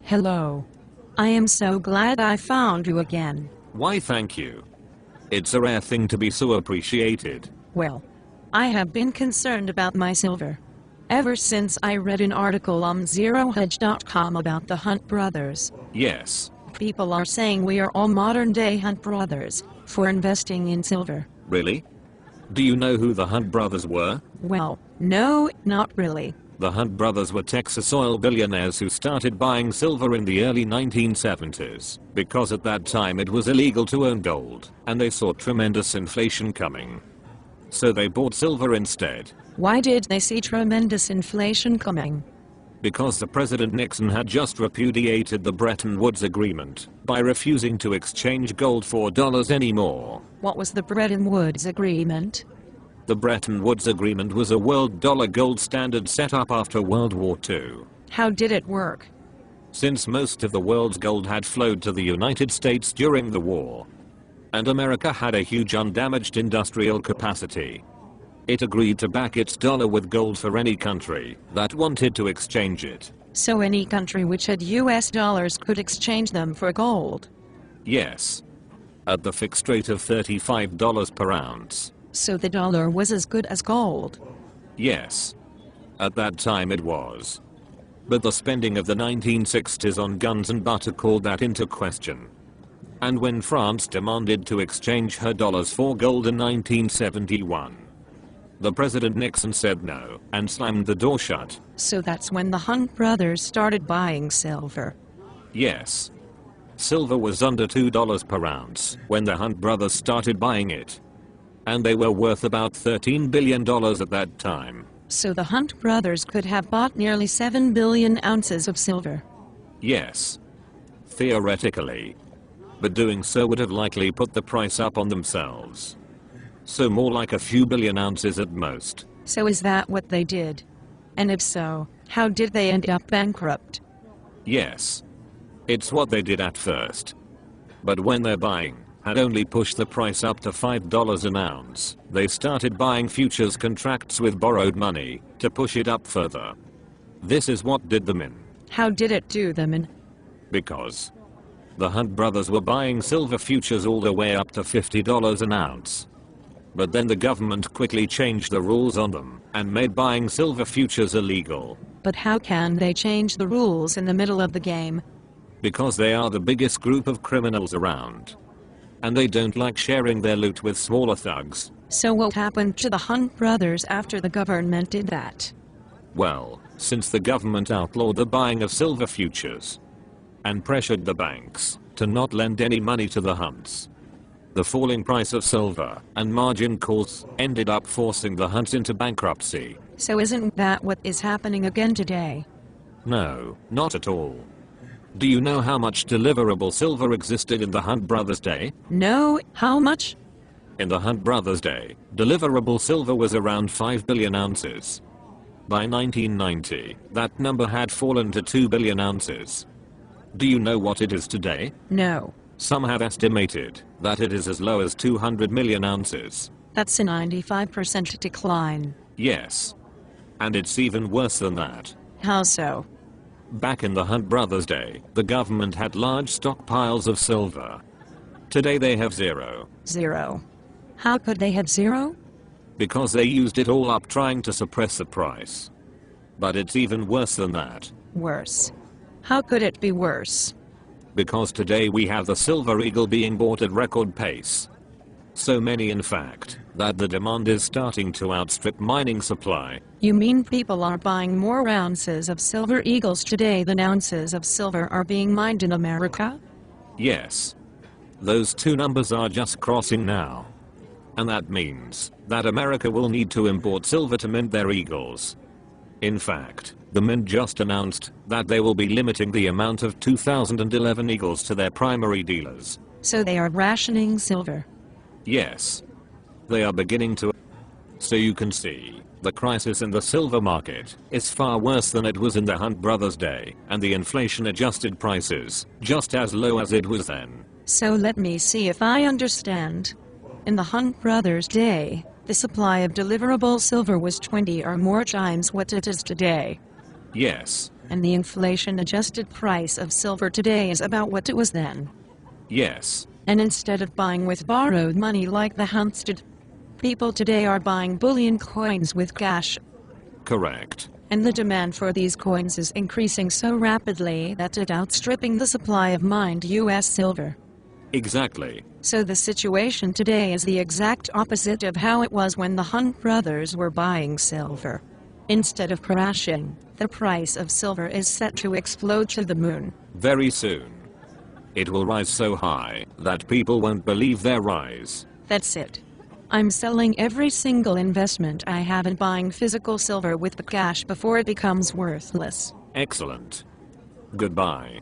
Hello. I am so glad I found you again. Why, thank you. It's a rare thing to be so appreciated. Well, I have been concerned about my silver ever since I read an article on ZeroHedge.com about the Hunt brothers. Yes. People are saying we are all modern-day Hunt brothers for investing in silver. Really? Do you know who the Hunt brothers were? Well, no, not really. The Hunt brothers were Texas oil billionaires who started buying silver in the early 1970s, because at that time it was illegal to own gold, and they saw tremendous inflation coming. So they bought silver instead. Why did they see tremendous inflation coming? Because the President Nixon had just repudiated the Bretton Woods Agreement by refusing to exchange gold for dollars anymore. What was the Bretton Woods Agreement? The Bretton Woods Agreement was a world dollar gold standard set up after World War II. How did it work? Since most of the world's gold had flowed to the United States during the war, and America had a huge undamaged industrial capacity, it agreed to back its dollar with gold for any country that wanted to exchange it. So any country which had US dollars could exchange them for gold? Yes. At the fixed rate of $35 per ounce. So the dollar was as good as gold? Yes. At that time it was. But the spending of the 1960s on guns and butter called that into question. And when France demanded to exchange her dollars for gold in 1971, the President Nixon said no and slammed the door shut. So that's when the Hunt brothers started buying silver? Yes. Silver was under $2 per ounce when the Hunt brothers started buying it. And they were worth about $13 billion at that time. So the Hunt brothers could have bought nearly 7 billion ounces of silver? Yes. Theoretically. But doing so would have likely put the price up on themselves. So more like a few billion ounces at most. So is that what they did? And if so, how did they end up bankrupt? Yes. It's what they did at first. But when their buying had only pushed the price up to $5 an ounce, they started buying futures contracts with borrowed money to push it up further. This is what did them in. How did it do them in? Because the Hunt brothers were buying silver futures all the way up to $50 an ounce. But then the government quickly changed the rules on them and made buying silver futures illegal. But how can they change the rules in the middle of the game? Because they are the biggest group of criminals around. And they don't like sharing their loot with smaller thugs. So what happened to the Hunt brothers after the government did that? Well, since the government outlawed the buying of silver futures and pressured the banks to not lend any money to the Hunts, the falling price of silver and margin calls ended up forcing the Hunts into bankruptcy. So isn't that what is happening again today? No, not at all. Do you know how much deliverable silver existed in the Hunt brothers' day? No, how much? In the Hunt brothers' day, deliverable silver was around 5 billion ounces. By 1990, that number had fallen to 2 billion ounces. Do you know what it is today? No. Some have estimated that it is as low as 200 million ounces. That's a 95% decline. Yes. And it's even worse than that. How so? Back in the Hunt brothers' day, the government had large stockpiles of silver. Today they have zero. Zero. How could they have zero? Because they used it all up trying to suppress the price. But it's even worse than that. Worse. How could it be worse? Because today we have the Silver Eagle being bought at record pace. So many in fact, that the demand is starting to outstrip mining supply. You mean people are buying more ounces of Silver Eagles today than ounces of silver are being mined in America? Yes. Those two numbers are just crossing now. And that means that America will need to import silver to mint their Eagles. In fact, the mint just announced that they will be limiting the amount of 2011 Eagles to their primary dealers. So they are rationing silver? Yes. They are beginning to. So you can see, the crisis in the silver market is far worse than it was in the Hunt brothers' day, and the inflation-adjusted prices just as low as it was then. So let me see if I understand. In the Hunt brothers' day, the supply of deliverable silver was 20 or more times what it is today. Yes. And the inflation-adjusted price of silver today is about what it was then. Yes. And instead of buying with borrowed money like the Hunts did, people today are buying bullion coins with cash. Correct. And the demand for these coins is increasing so rapidly that it's outstripping the supply of mined US silver. Exactly. So the situation today is the exact opposite of how it was when the Hunt brothers were buying silver. Instead of crashing, the price of silver is set to explode to the moon. Very soon. It will rise so high that people won't believe their rise. That's it. I'm selling every single investment I have and buying physical silver with the cash before it becomes worthless. Excellent. Goodbye.